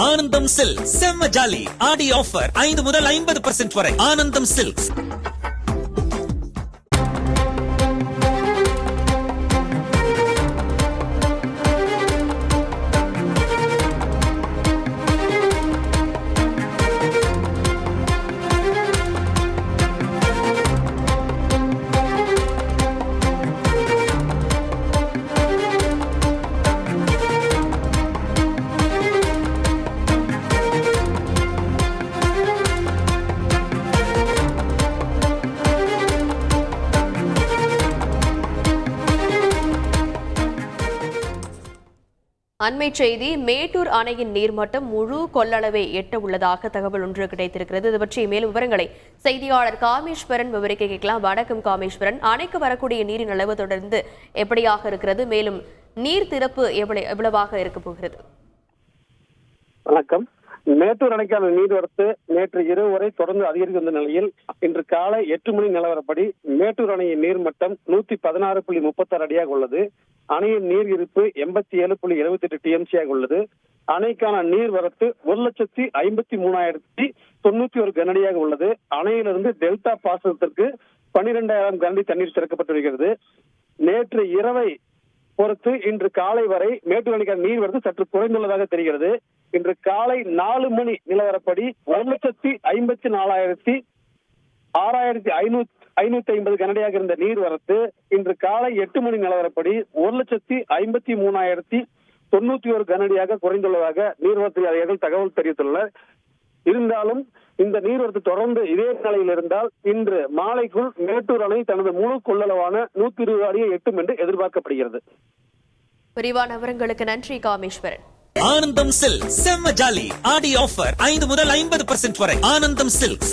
ஆனந்தம் சில்க் செம்ம ஜாலி ஆடி ஆஃபர் 5 முதல் 50% வரை. ஆனந்தம் சில்க்ஸ். அண்மை செய்தி, மேட்டூர் அணையின் நீர்மட்டம் முழு கொள்ளளவை எட்ட உள்ளதாக தகவல் ஒன்று கிடைத்திருக்கிறது. இது பற்றி மேலும் விவரங்களை செய்தியாளர் காமேஸ்வரன் விவரிக்க கேட்கலாம். வணக்கம் காமேஸ்வரன். அணைக்கு வரக்கூடிய நீரின் அளவு தொடர்ந்து எப்படியாக இருக்கிறது? மேலும் நீர் திறப்பு எவ்வளவாக இருக்க போகிறது? வணக்கம். மேட்டூர் அணைக்கான நீர்வரத்து நேற்று இரவு வரை தொடர்ந்து அதிகரித்து வந்த நிலையில் இன்று காலை 8 மணி நிலவரப்படி மேட்டூர் அணையின் நீர்மட்டம் 116.36 அடியாக உள்ளது. அணையின் நீர் இருப்பு 87.28 டிஎம்சியாக உள்ளது. அணைக்கான நீர்வரத்து 1,53,091 கனஅடியாக உள்ளது. அணையிலிருந்து டெல்டா பாசனத்திற்கு 12,000 கனஅடி தண்ணீர் திறக்கப்பட்டு வருகிறது. நேற்று இரவை பொறுத்து இன்று காலை வரை மேட்டூர் அணைக்கான நீர்வரத்து சற்று குறைந்துள்ளதாக தெரிகிறது. இன்று காலை 4 மணி நிலவரப்படி 1,54,550 கனஅடியாக இருந்த நீர்வரத்து இன்று காலை 8 மணி நிலவரப்படி 1,53,091 கனஅடியாக குறைந்துள்ளதாக நீர்வரத்து அதிகாரிகள் தகவல் தெரிவித்துள்ளனர். இருந்தாலும் இந்த நீர்வரத்து தொடர்ந்து இதே நிலையில் இருந்தால் இன்று மாலைக்குள் மேட்டூர் அணை தனது முழு கொள்ளளவான 120 அடியை எட்டும் என்று எதிர்பார்க்கப்படுகிறது. விரிவான விவரங்களுக்கு நன்றி காமேஸ்வரன். ஆனந்தம் சில்க் செம்ம ஜாலி ஆடி ஆஃபர் 5 முதல் 50% வரை. ஆனந்தம் சில்க்ஸ்.